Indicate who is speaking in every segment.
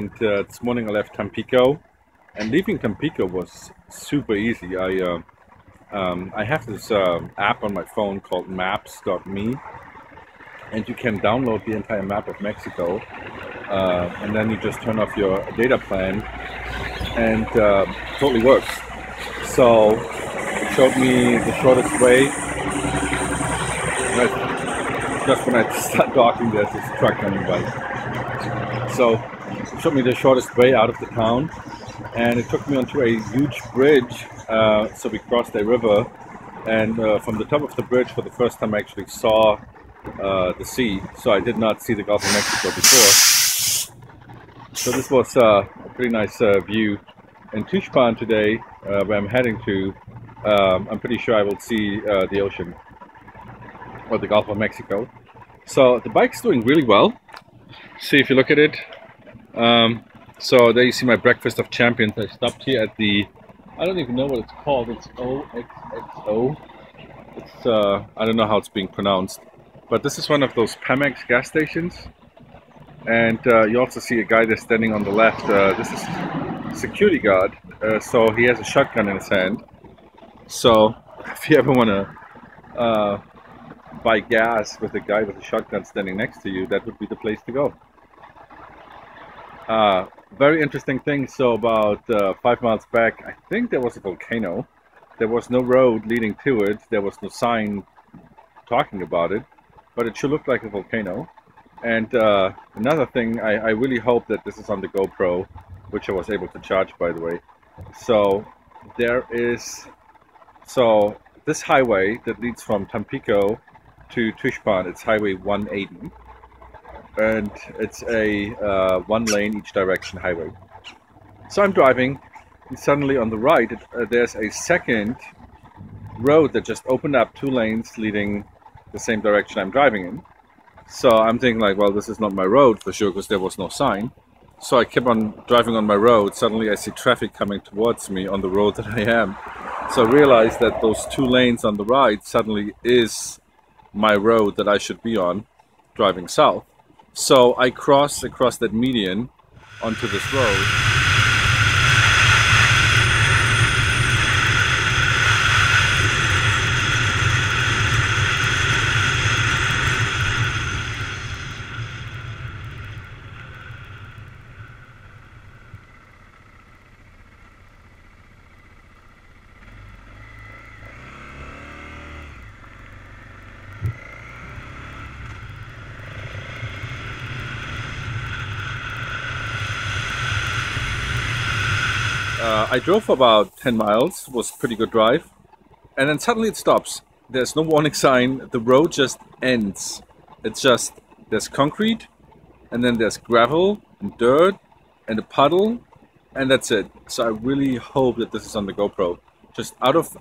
Speaker 1: and this morning I left Tampico, and leaving Tampico was super easy. I have this app on my phone called maps.me, and you can download the entire map of Mexico, and then you just turn off your data plan, and totally works. So it showed me the shortest way. Just when I start talking, there's this truck coming by. So it showed me the shortest way out of the town, and it took me onto a huge bridge. So we crossed a river, and from the top of the bridge, for the first time, I actually saw the sea. So I did not see the Gulf of Mexico before. So this was a pretty nice view. In Tuxpan today, where I'm heading to, I'm pretty sure I will see the ocean, or the Gulf of Mexico. So the bike's doing really well. See if you look at it. So there you see my breakfast of champions. I stopped here at the, I don't even know what it's called. It's OXXO. It's I don't know how it's being pronounced, but this is one of those Pemex gas stations. And you also see a guy there standing on the left. This is security guard. So he has a shotgun in his hand. So if you ever want to buy gas with a guy with a shotgun standing next to you, that would be the place to go. Very interesting thing. So about 5 miles back, I think there was a volcano. There was no road leading to it. There was no sign talking about it, but it sure looked like a volcano. And another thing, I really hope that this is on the GoPro, which I was able to charge, by the way. So there is, so this highway that leads from Tampico to Tuxpan, it's Highway 180. And it's a one lane each direction highway. So I'm driving, and suddenly on the right there's a second road that just opened up, 2 lanes leading the same direction I'm driving in. So I'm thinking like, well, this is not my road for sure, because there was no sign. So I kept on driving on my road. Suddenly I see traffic coming towards me on the road that I am. So I realized that those 2 lanes on the right suddenly is my road that I should be on, driving south. So I cross across that median onto this road. I drove for about 10 miles, was a pretty good drive, and then suddenly it stops. There's no warning sign, the road just ends. It's just, there's concrete, and then there's gravel and dirt and a puddle, and that's it. So I really hope that this is on the GoPro. Just out of,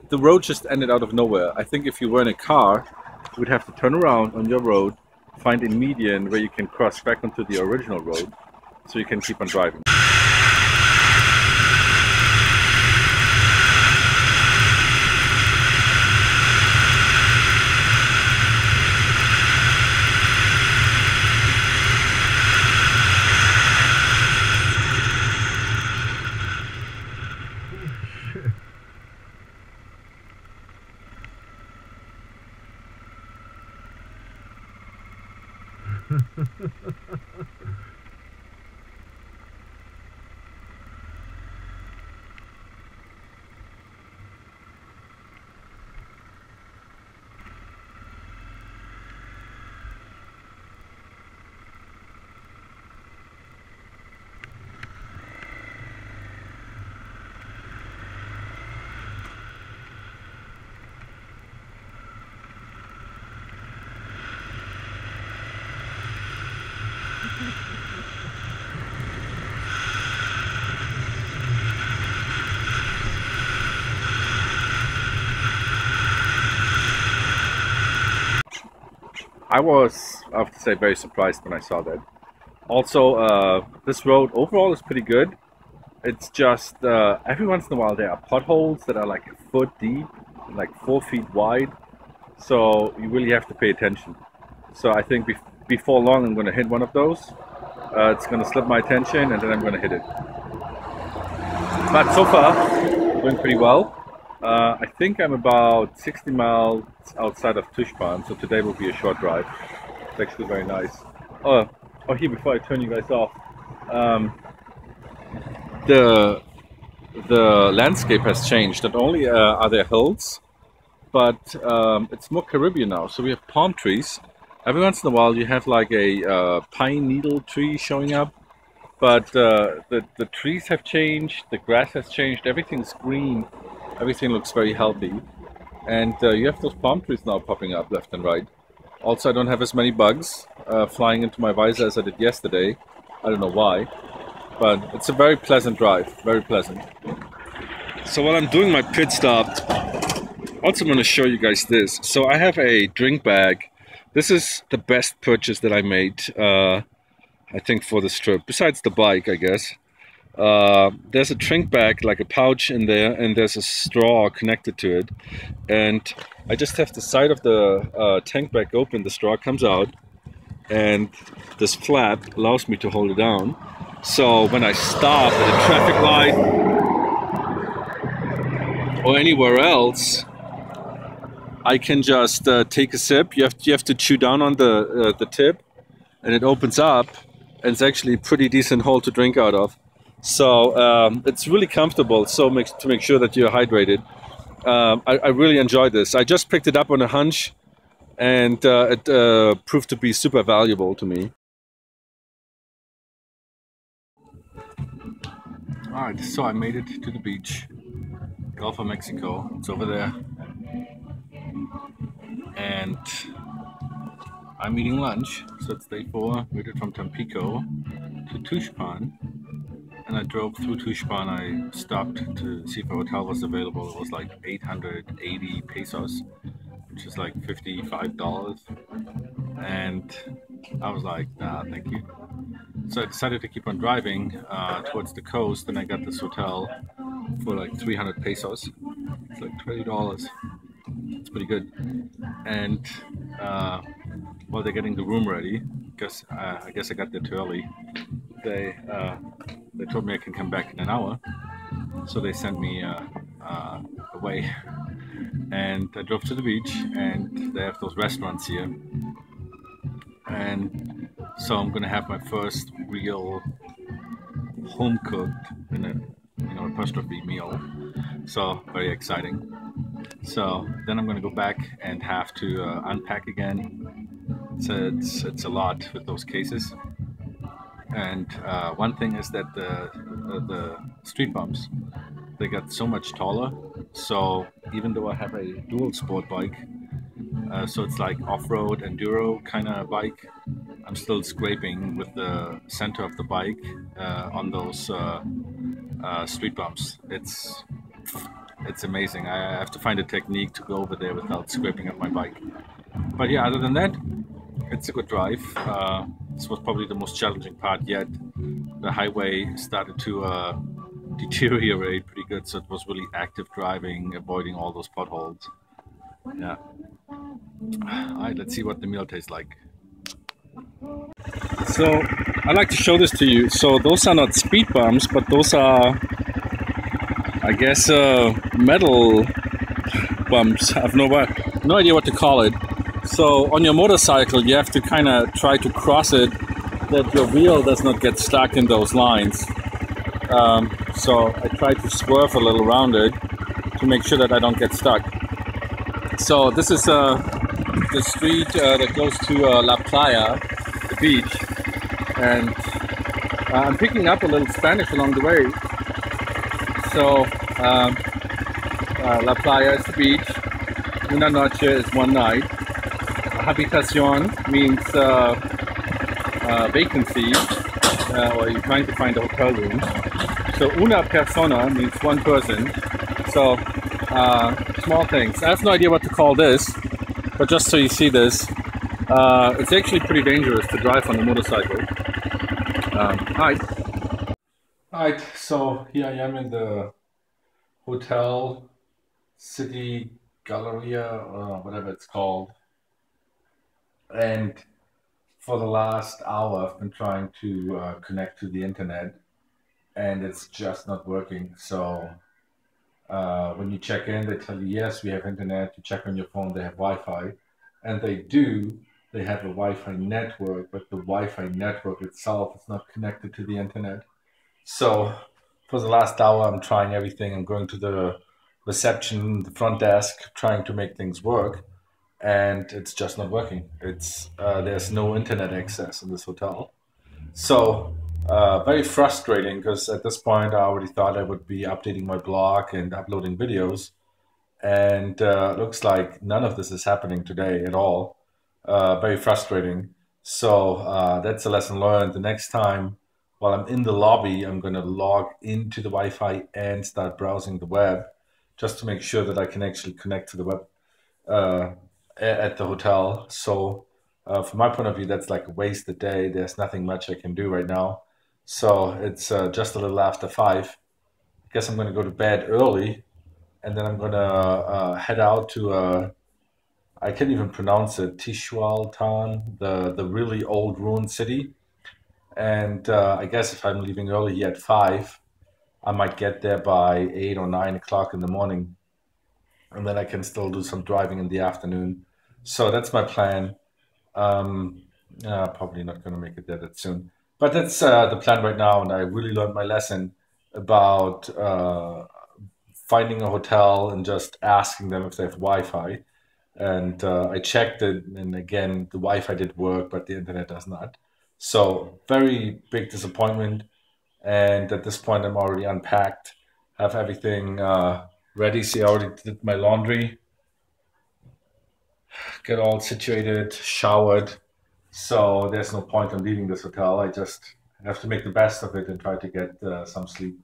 Speaker 1: the road just ended out of nowhere. I think if you were in a car, you would have to turn around on your road, find a median where you can cross back onto the original road, so you can keep on driving. I have to say, very surprised when I saw that. Also, this road overall is pretty good. It's just every once in a while there are potholes that are like a foot deep, like 4 feet wide. So you really have to pay attention. So I think before long I'm going to hit one of those. It's going to slip my attention, and then I'm going to hit it. But so far, doing pretty well. I think I'm about 60 miles outside of Tuxpan, so today will be a short drive. It's actually very nice. Oh, here, before I turn you guys off, the landscape has changed. Not only are there hills, but it's more Caribbean now. So we have palm trees. Every once in a while you have like a pine needle tree showing up, but the trees have changed, the grass has changed, everything's green, everything looks very healthy. And you have those palm trees now popping up left and right. Also, I don't have as many bugs flying into my visor as I did yesterday. I don't know why, but it's a very pleasant drive, very pleasant. So while I'm doing my pit stop, also want to show you guys this. So I have a drink bag. This is the best purchase that I made, I think, for this trip, besides the bike, I guess. There's a drink bag, like a pouch in there, and there's a straw connected to it. And I just have the side of the tank bag open, the straw comes out, and this flap allows me to hold it down. So when I stop at a traffic light or anywhere else, I can just take a sip. You have to chew down on the tip, and it opens up, and it's actually a pretty decent hole to drink out of. So it's really comfortable. So to make sure that you're hydrated. I really enjoy this. I just picked it up on a hunch, and it proved to be super valuable to me. All right, so I made it to the beach, Gulf of Mexico. It's over there. And I'm eating lunch, so it's day 4. We did from Tampico to Tuxpan, and I drove through Tuxpan. I stopped to see if a hotel was available. It was like 880 pesos, which is like $55, and I was like, nah, thank you. So I decided to keep on driving towards the coast, and I got this hotel for like 300 pesos. It's like $20. It's pretty good. And while they're getting the room ready, because I guess I got there too early, they told me I can come back in an hour, so they sent me away. And I drove to the beach, and they have those restaurants here, and so I'm gonna have my first real home cooked in a apostrophe meal. So very exciting. So then I'm going to go back and have to unpack again. So it's a lot with those cases. And one thing is that the street bumps, they got so much taller. So even though I have a dual sport bike, so it's like off-road enduro kind of bike, I'm still scraping with the center of the bike on those street bumps. It's amazing. I have to find a technique to go over there without scraping up my bike. But yeah, other than that, it's a good drive. This was probably the most challenging part yet. The highway started to deteriorate pretty good, so it was really active driving, avoiding all those potholes. Yeah. All right, let's see what the meal tastes like. So I'd like to show this to you. So those are not speed bumps, but those are, I guess, metal bumps. I have no idea what to call it. So on your motorcycle, you have to kind of try to cross it, that your wheel does not get stuck in those lines. So I try to swerve a little around it to make sure that I don't get stuck. So this is the street that goes to La Playa, the beach, and I'm picking up a little Spanish along the way. So La Playa is the beach, una noche is one night, habitación means vacancy, or you're trying to find a hotel room. So una persona means one person. So small things. I have no idea what to call this, but just so you see this, it's actually pretty dangerous to drive on a motorcycle. Alright, so here I am in the Hotel City Galleria, or whatever it's called. And For the last hour, I've been trying to connect to the internet, and it's just not working. So when you check in, they tell you, yes, we have internet. You check on your phone, they have Wi-Fi. And they do. They have a Wi-Fi network, but the Wi-Fi network itself is not connected to the internet. So for the last hour, I'm trying everything. I'm going to the reception, the front desk, trying to make things work, and it's just not working. It's there's no internet access in this hotel. So very frustrating because at this point I already thought I would be updating my blog and uploading videos, and looks like none of this is happening today at all. Very frustrating. So that's a lesson learned. The next time, while I'm in the lobby, I'm going to log into the Wi-Fi and start browsing the web, just to make sure that I can actually connect to the web uh, at the hotel. So from my point of view, that's like a wasted day. There's nothing much I can do right now. So it's just a little after 5. I guess I'm going to go to bed early, and then I'm going to head out to I can't even pronounce it, Tishualtan, the really old ruined city. And I guess if I'm leaving early here at 5, I might get there by 8 or 9 o'clock in the morning, and then I can still do some driving in the afternoon. So that's my plan. Um, Probably not going to make it there that soon, but that's the plan right now. And I really learned my lesson about finding a hotel and just asking them if they have Wi-Fi. And I checked it, and again, the Wi-Fi did work, but the internet does not. So very big disappointment. And at this point, I'm already unpacked, have everything ready. See, I already did my laundry, get all situated, showered. So there's no point in leaving this hotel. I just have to make the best of it and try to get some sleep.